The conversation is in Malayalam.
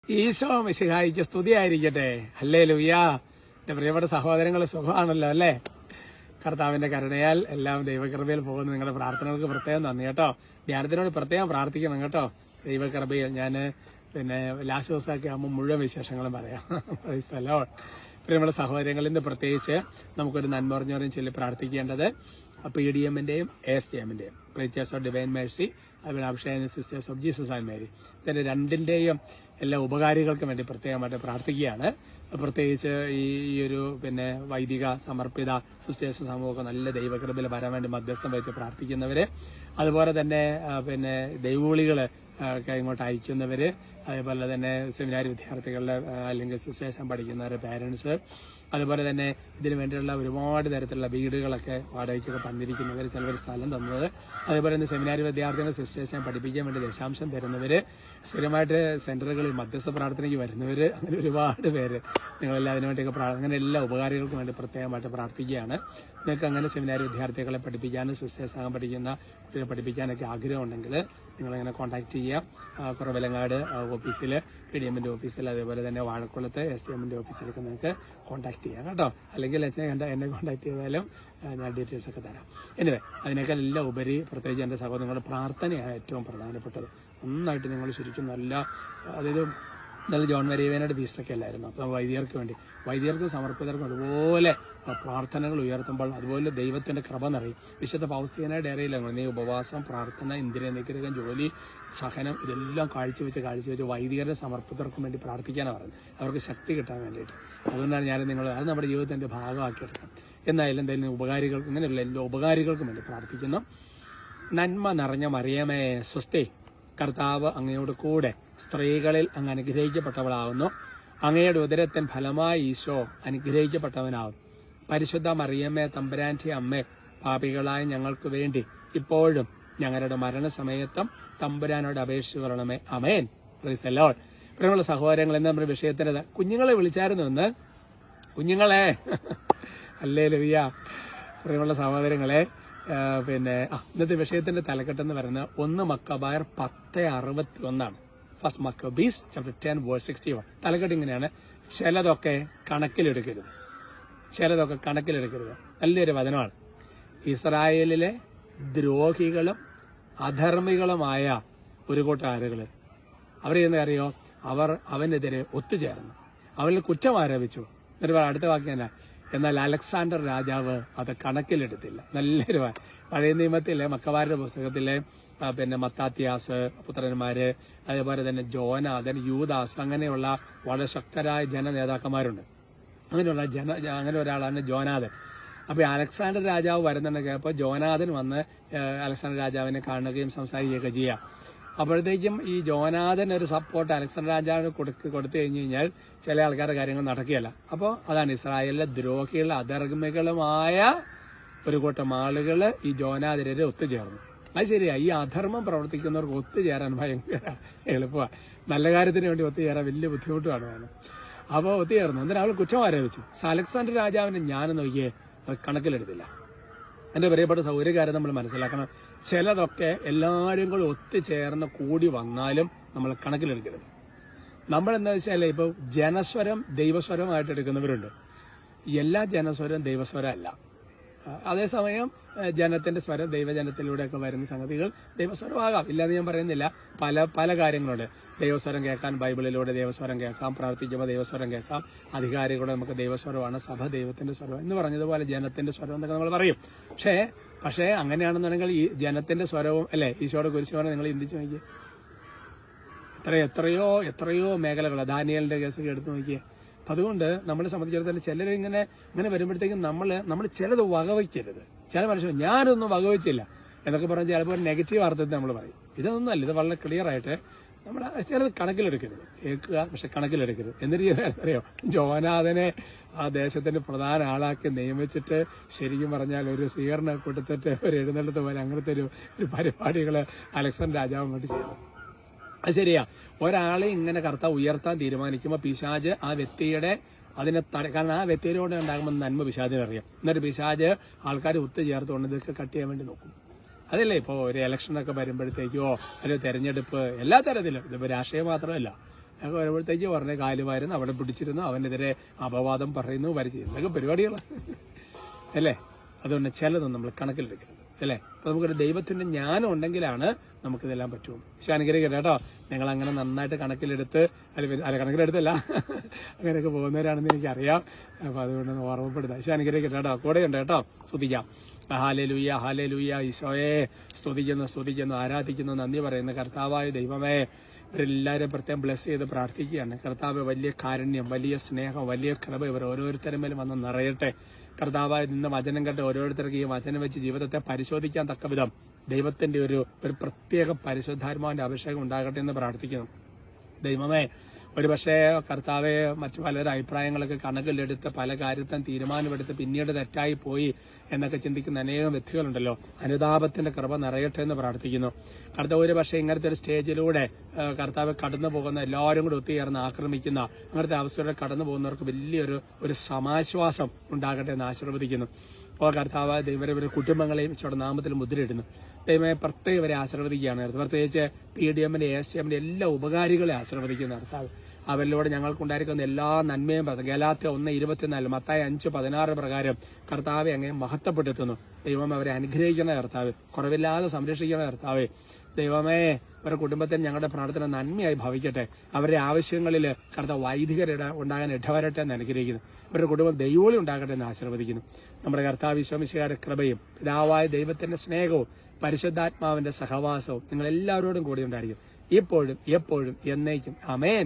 ഈശോ മിശിഹായിക്ക് സ്തുതിയായിരിക്കട്ടെ. ഹല്ലേലൂയ. എന്റെ പ്രിയപ്പെട്ട സഹോദരങ്ങളെ, സുഖമാണല്ലോ അല്ലേ? കർത്താവിന്റെ കരുണയാൽ എല്ലാം ദൈവകൃപയിൽ പോകുന്നു. നിങ്ങളുടെ പ്രാർത്ഥനകൾക്ക് പ്രത്യേകം നന്ദി കേട്ടോ. ധ്യാനത്തിനോട് പ്രത്യേകം പ്രാർത്ഥിക്കണം കേട്ടോ. ദൈവകൃപയിൽ ഞാൻ ലാസ്റ്റ് ദിവസമൊക്കെ ആകുമ്പോൾ മുഴുവൻ വിശേഷങ്ങളും പറയാം. പ്രിയമുള്ള സഹോദരങ്ങളിൽ നിന്ന് പ്രത്യേകിച്ച് നമുക്കൊരു നന്മ പറഞ്ഞവരെയും ചൊല്ലി പ്രാർത്ഥിക്കേണ്ടത് PDMന്റെയും ASTMന്റെയും പ്രീച്ചേഴ്സ് ഓഫ് ഡിവൈൻ മേഴ്സി, അതുപോലെ അഭിഷേക sisters of Jesus and Mary, ഇതിന്റെ രണ്ടിന്റെയും എല്ലാ ഉപകാരികൾക്കും വേണ്ടി പ്രത്യേകമായിട്ട് പ്രാർത്ഥിക്കുകയാണ്. പ്രത്യേകിച്ച് ഈ ഒരു വൈദിക സമർപ്പിത സിസ്റ്റേഴ്സ് സമൂഹമൊക്കെ നല്ല ദൈവകൃപയിൽ വരാൻ വേണ്ടി മധ്യസ്ഥം വെച്ച് പ്രാർത്ഥിക്കുന്നവര്, അതുപോലെ തന്നെ ദൈവവിളികള് ഇങ്ങോട്ട് അയക്കുന്നവര്, അതേപോലെ തന്നെ സെമിനാരി വിദ്യാർത്ഥികളുടെ അല്ലെങ്കിൽ സിസ്റ്റേഴ്സ് പഠിക്കുന്നവര്, പാരന്റ്സ്, അതുപോലെ തന്നെ ഇതിനു വേണ്ടിയുള്ള ഒരുപാട് തരത്തിലുള്ള വീടുകളൊക്കെ വാടകയ്ക്കൊക്കെ തന്നിരിക്കുന്നവർ, ചിലവർ സ്ഥലം തന്നത്, അതേപോലെ തന്നെ സെമിനാരി വിദ്യാർത്ഥികളെ സിസ്റ്റേഴ്സിനെ പഠിപ്പിക്കാൻ വേണ്ടി ദശാംശം തരുന്നവര്, സ്ഥിരമായിട്ട് സെന്ററുകളിൽ മധ്യസ്ഥ പ്രാർത്ഥനയ്ക്ക് വരുന്നവര്, അങ്ങനെ ഒരുപാട് പേര് നിങ്ങളെല്ലാം അതിനുവേണ്ടിയൊക്കെ അങ്ങനെ എല്ലാ ഉപകാരികൾക്കും വേണ്ടി പ്രത്യേകമായിട്ട് പ്രാർത്ഥിക്കുകയാണ്. നിങ്ങൾക്ക് അങ്ങനെ സെമിനാരി വിദ്യാർത്ഥികളെ പഠിപ്പിക്കാനും സിസ്റ്റേഴ്സ് ആകാൻ പഠിക്കുന്ന കുട്ടികളെ പഠിപ്പിക്കാനൊക്കെ ആഗ്രഹമുണ്ടെങ്കിൽ നിങ്ങളങ്ങനെ കോൺടാക്ട് ചെയ്യാം. കുറവിലങ്ങാട് ഓഫീസിൽ, PDMന്റെ ഓഫീസിൽ, അതേപോലെ തന്നെ വാഴക്കുളത്ത് STMന്റെ ഓഫീസിലൊക്കെ നിങ്ങൾക്ക് കോൺടാക്ട് ചെയ്യാം കേട്ടോ. അല്ലെങ്കിൽ എന്നെ കോൺടാക്ട് ചെയ്താലും ഞാൻ ഡീറ്റെയിൽസ് ഒക്കെ തരാം. എനിവേ, അതിനേക്കാൾ എല്ലാം ഉപരി പ്രത്യേകിച്ച് എൻ്റെ സഹോദരങ്ങളുടെ പ്രാർത്ഥനയാണ് ഏറ്റവും പ്രധാനപ്പെട്ടത്. നന്നായിട്ട് നിങ്ങൾ ശരിക്കും അതായത് നല്ല ജോൺ മരിയവേനയുടെ ഫീസ്റ്റൊക്കെ അല്ലായിരുന്നു. അപ്പം വൈദികർക്ക് സമർപ്പിതർക്കും അതുപോലെ പ്രാർത്ഥനകൾ ഉയർത്തുമ്പോൾ അതുപോലെ ദൈവത്തിന്റെ കൃപ നിറയും. വിശുദ്ധ പൗസ്തീനയുടെ ഡയറിയിലാണ് നീ ഉപവാസം, പ്രാർത്ഥന, ഇന്ദ്രിയ നിഗ്രഹം, ജോലി, സഹനം ഇതെല്ലാം കാഴ്ചവെച്ച് വൈദികരുടെ സമർപ്പിതർക്കും വേണ്ടി പ്രാർത്ഥിക്കാനാണ് പറയുന്നത്, അവർക്ക് ശക്തി കിട്ടാൻ വേണ്ടിയിട്ട്. അതുകൊണ്ടാണ് ഞാൻ അത് നമ്മുടെ ജീവിതത്തിന്റെ ഭാഗമാക്കിയെടുക്കാം. എന്തായാലും ഉപകാരികൾക്ക്, ഇങ്ങനെയുള്ള എല്ലാ ഉപകാരികൾക്കും വേണ്ടി പ്രാർത്ഥിക്കുന്നു. നന്മ നിറഞ്ഞ മറിയമേ സ്വസ്തി, കർത്താവ് അങ്ങയോട് കൂടെ സ്ത്രീകളിൽ അങ്ങ് അനുഗ്രഹിക്കപ്പെട്ടവളാവുന്നു. അങ്ങയുടെ ഉദരത്തിൻ ഫലമായി ഈശോ അനുഗ്രഹിക്കപ്പെട്ടവനാവും. പരിശുദ്ധ മറിയമ്മേ തമ്പുരാന്റെ അമ്മേ, പാപികളായ ഞങ്ങൾക്ക് വേണ്ടി ഇപ്പോഴും ഞങ്ങളുടെ മരണസമയത്തും തമ്പുരാനോട് അപേക്ഷിച്ചു വരണമേ. ആമേൻ. Praise the Lord. പ്രിയമുള്ള സഹോദരങ്ങൾ, എന്ന നമ്മുടെ വിഷയത്തിന് കുഞ്ഞുങ്ങളെ വിളിച്ചായിരുന്നു എന്ന്. കുഞ്ഞുങ്ങളെ ഹല്ലേലൂയ. പ്രിയമുള്ള സഹോദരങ്ങളെ, ഇന്നത്തെ വിഷയത്തിന്റെ തലക്കെട്ടെന്ന് പറയുന്നത് 1 മക്കബായർ 10:61. First മക്കബീസ് chapter 10:61. തലക്കെട്ട് ഇങ്ങനെയാണ്: ചിലതൊക്കെ കണക്കിലെടുക്കരുത്. നല്ലൊരു വചനമാണ്. ഇസ്രായേലിലെ ദ്രോഹികളും അധർമ്മികളുമായ ഒരു കൂട്ടം ആളുകള് അവരെന്താ അറിയോ, അവർ അവനെതിരെ ഒത്തുചേർന്നു, അവനിൽ കുറ്റം ആരോപിച്ചു. എന്നിട്ട് അടുത്ത വാക്യം എന്നാൽ അലക്സാണ്ടർ രാജാവ് അത് കണക്കിലെടുത്തില്ല. നല്ലൊരു പഴയ നിയമത്തിലെ മക്കബാരുടെ പുസ്തകത്തിലെ മത്താത്യാസ് പുത്രന്മാര്, അതേപോലെ തന്നെ ജോനാഥൻ, യൂദാസ്, അങ്ങനെയുള്ള വളരെ ശക്തരായ ജനനേതാക്കന്മാരുണ്ട്. അങ്ങനെ ഒരാളാണ് ജോനാഥൻ. അപ്പൊ അലക്സാണ്ടർ രാജാവ് വരുന്നുണ്ടെങ്കിൽ അപ്പോൾ ജോനാഥൻ വന്ന് അലക്സാണ്ടർ രാജാവിനെ കാണുകയും സംസാരിക്കുകയൊക്കെ ചെയ്യാം. അപ്പോഴത്തേക്കും ഈ ജോനാഥൻ ഒരു സപ്പോർട്ട് അലക്സാണ്ടർ രാജാവിന് കൊടുത്തു കഴിഞ്ഞാൽ ചില ആൾക്കാരുടെ കാര്യങ്ങൾ നടക്കുകയല്ല. അപ്പോൾ അതാണ് ഇസ്രായേലിലെ ദ്രോഹികളും അധർമ്മികളുമായ ഒരു കൂട്ടം ആളുകൾ ഈ ജോനാഥരെ ഒത്തുചേർന്നു. അത് ശരിയാ, ഈ അധർമ്മം പ്രവർത്തിക്കുന്നവർക്ക് ഒത്തുചേരാൻ ഭയങ്കര എളുപ്പമാണ്. നല്ല കാര്യത്തിന് വേണ്ടി ഒത്തുചേരാൻ വലിയ ബുദ്ധിമുട്ടുമാണ്. അപ്പോൾ ഒത്തുചേർന്നു. എന്നിട്ട് അവൾ കുറ്റം ആരോപിച്ചു. അലക്സാണ്ടർ രാജാവിനെ ഞാനും നോക്കിയേ അത് കണക്കിലെടുത്തില്ല. എന്റെ പ്രിയപ്പെട്ട സൗകര്യക്കാരെ നമ്മൾ മനസ്സിലാക്കണം, ചിലതൊക്കെ എല്ലാവരും കൂടെ ഒത്തുചേർന്ന് കൂടി വന്നാലും നമ്മൾ കണക്കിലെടുക്കരുത്. നമ്മളെന്താ വെച്ചാൽ ഇപ്പോൾ ജനസ്വരം ദൈവസ്വരമായിട്ട് എടുക്കുന്നവരുണ്ട്. എല്ലാ ജനസ്വരം ദൈവസ്വരം അല്ല. അതേസമയം ജനത്തിന്റെ സ്വരം ദൈവജനത്തിലൂടെയൊക്കെ വരുന്ന സംഗതികൾ ദൈവസ്വരമാകാം, ഇല്ലാന്ന് ഞാൻ പറയുന്നില്ല. പല കാര്യങ്ങളുണ്ട്. ദൈവസ്വരം കേൾക്കാൻ ബൈബിളിലൂടെ ദൈവസ്വരം കേൾക്കാം, പ്രാർത്ഥിക്കുമ്പോൾ ദൈവസ്വരം കേൾക്കാം, അധികാരികളുടെ നമുക്ക് ദൈവസ്വരമാണ്, സഭ ദൈവത്തിന്റെ സ്വരം എന്ന് പറഞ്ഞതുപോലെ ജനത്തിന്റെ സ്വരം എന്നൊക്കെ നമ്മൾ പറയും. പക്ഷേ അങ്ങനെയാണെന്നുണ്ടെങ്കിൽ ഈ ജനത്തിന്റെ സ്വരവും അല്ലെ ഈശോയുടെ കുരിശുമാണ് നിങ്ങൾ ചിന്തിച്ചു നോക്കിയേ. എത്രയോ മേഖലകൾ ദാനിയേലിന്റെ കേസൊക്കെ എടുത്തു നോക്കിയേ. അതുകൊണ്ട് നമ്മളെ സംബന്ധിച്ചിടത്തോളം ചിലരിങ്ങനെ വരുമ്പോഴത്തേക്കും നമ്മൾ ചിലത് വകവയ്ക്കരുത്. ചില മനുഷ്യർ ഞാനൊന്നും വകവച്ചില്ല എന്നൊക്കെ പറഞ്ഞാൽ ചിലപ്പോൾ നെഗറ്റീവ് അർത്ഥത്തിൽ നമ്മൾ പറയും. ഇതൊന്നും അല്ല, ഇത് വളരെ ക്ലിയർ ആയിട്ട് നമ്മൾ ചിലത് കണക്കിലെടുക്കരുത്. കേൾക്കുക, പക്ഷെ കണക്കിലെടുക്കരുത്. എന്നിട്ട് അറിയോ, ജോനാഥനെ ആ ദേശത്തിന്റെ പ്രധാന ആളാക്കി നിയമിച്ചിട്ട് ശരിക്കും പറഞ്ഞാൽ ഒരു സ്വീകരണം കൊടുത്തിട്ട് ഒരു എഴുന്നള്ളത്ത് പോലെ അങ്ങനത്തെ ഒരു പരിപാടികൾ അലക്സാണ്ടർ രാജാവ് വേണ്ടി ചെയ്തു. അത് ശരിയാ, ഒരാളെ ഇങ്ങനെ കർത്താവ് ഉയർത്താൻ തീരുമാനിക്കുമ്പോൾ പിശാജ് ആ വ്യക്തിയുടെ കാരണം ആ വ്യക്തിയിലൂടെ ഉണ്ടാകുമ്പോൾ നന്മ പിശാചിനറിയാം. എന്നിട്ട് പിശാജ് ആൾക്കാരെ ഒത്തുചേർത്തുകൊണ്ട് ഇതൊക്കെ കട്ട് ചെയ്യാൻ വേണ്ടി നോക്കും. അതല്ലേ ഇപ്പോൾ ഒരു ഇലക്ഷനൊക്കെ വരുമ്പോഴത്തേക്കോ ഒരു തെരഞ്ഞെടുപ്പ് എല്ലാ തരത്തിലും, ഇതിപ്പോൾ രാഷ്ട്രീയം മാത്രമല്ല, അതൊക്കെ വരുമ്പോഴത്തേക്ക് ഉടനെ കാലുവാരുന്നു, അവിടെ പിടിച്ചിരുന്നു, അവനെതിരെ അപവാദം പറയുന്നു, വരച്ചു, എന്തൊക്കെ പരിപാടികളാണ് അല്ലേ. അതുകൊണ്ട് ചിലതൊന്നും നമ്മൾ കണക്കിലെടുക്കുന്നത് അല്ലേ. അപ്പൊ നമുക്കൊരു ദൈവത്തിന്റെ ജ്ഞാനം ഉണ്ടെങ്കിലാണ് നമുക്കിതെല്ലാം പറ്റുള്ളൂ. പക്ഷെ അനുഗ്രഹിക്കട്ടെ കേട്ടോ. നിങ്ങൾ അങ്ങനെ നന്നായിട്ട് കണക്കിലെടുത്ത് അല്ല കണക്കിലെടുത്തല്ല അങ്ങനെയൊക്കെ പോകുന്നവരാണെന്ന് എനിക്കറിയാം. അപ്പൊ അതുകൊണ്ട് ഓർമ്മപ്പെടുത്താം. പക്ഷെ അനുഗ്രഹിക്കട്ടെ കേട്ടോ. കൂടെയുണ്ട് കേട്ടോ. സ്തുതിക്കാം. Hallelujah, hallelujah. ഈശോയെ സ്തുതിക്കുന്നു, ആരാധിക്കുന്നു, നന്ദി പറയുന്നു. കർത്താവായ ദൈവമേ, ഇവരെല്ലാവരും പ്രത്യേകം ബ്ലെസ് ചെയ്ത് പ്രാർത്ഥിക്കുകയാണ്. കർത്താവ് വലിയ കാരുണ്യം, വലിയ സ്നേഹം, വലിയ കൃപ ഇവർ ഓരോരുത്തരും മേലും വന്ന് നിറയട്ടെ. കർത്താവായ നിന്ന് വചനം കേട്ട് ഓരോരുത്തർക്ക് ഈ വചനം വെച്ച് ജീവിതത്തെ പരിശോധിക്കാൻ തക്ക വിധം ദൈവത്തിന്റെ ഒരു പ്രത്യേക പരിശുദ്ധാത്മാവിന്റെ അഭിഷേകം ഉണ്ടാകട്ടെ എന്ന് പ്രാർത്ഥിക്കുന്നു. ദൈവമേ, ഒരുപക്ഷെ കർത്താവെ മറ്റു പലരുടെ അഭിപ്രായങ്ങളൊക്കെ കണക്കിലെടുത്ത് പല കാര്യത്തിനും തീരുമാനമെടുത്ത് പിന്നീട് തെറ്റായി പോയി എന്നൊക്കെ ചിന്തിക്കുന്ന അനേകം വ്യക്തികളുണ്ടല്ലോ. അനുതാപത്തിന്റെ കൃപ നിറയട്ടെ എന്ന് പ്രാർത്ഥിക്കുന്നു. കർത്താവ് ഒരുപക്ഷെ ഇങ്ങനത്തെ ഒരു സ്റ്റേജിലൂടെ കർത്താവ് കടന്നു പോകുന്ന എല്ലാവരും കൂടെ ഒത്തുചേർന്ന് ആക്രമിക്കുന്ന അങ്ങനത്തെ അവസ്ഥയിലൂടെ കടന്നു പോകുന്നവർക്ക് വലിയൊരു സമാശ്വാസം ഉണ്ടാകട്ടെ എന്ന് ആശീർവദിക്കുന്നു. അപ്പോൾ കർത്താവ് ദൈവരെ കുടുംബങ്ങളെയും ഈശോയുടെ നാമത്തിൽ മുദ്രയിടുന്നു. ദൈവമേ, പ്രത്യേകം ഇവരെ ആശീർവദിക്കുകയാണ്. പ്രത്യേകിച്ച് PDMന്റെ ACMന്റെ എല്ലാ ഉപകാരികളെ ആശീർവദിക്കുന്ന കർത്താവ്. അവരിലൂടെ ഞങ്ങൾക്കുണ്ടായിരിക്കുന്ന എല്ലാ നന്മയും ഗലാത്യ 1:24, മത്തായി 5:16 പ്രകാരം കർത്താവെ അങ്ങേ മഹത്വപ്പെടുത്തുന്നു. ദൈവം അവരെ അനുഗ്രഹിക്കുന്ന കർത്താവ്, കുറവില്ലാതെ സംരക്ഷിക്കുന്ന കർത്താവ്. ദൈവമേ, അവരുടെ കുടുംബത്തിന് ഞങ്ങളുടെ പ്രാർത്ഥന നന്മയായി ഭവിക്കട്ടെ. അവരുടെ ആവശ്യങ്ങളിൽ കർത്താവ് വൈദികരുടെ ഉണ്ടാകാൻ ഇടവരട്ടെ എന്ന് അനുഗ്രഹിക്കുന്നു. അവരുടെ കുടുംബം ദൈവോളി ഉണ്ടാകട്ടെ എന്ന് ആശീർവദിക്കുന്നു. നമ്മുടെ കർത്താവ് ഈശോമിശിഹായുടെ കൃപയും പിതാവായ ദൈവത്തിന്റെ സ്നേഹവും പരിശുദ്ധാത്മാവിന്റെ സഹവാസവും നിങ്ങൾ എല്ലാവരോടും കൂടി ഉണ്ടായിരിക്കും, ഇപ്പോഴും എപ്പോഴും എന്നേക്കും. ആമേൻ.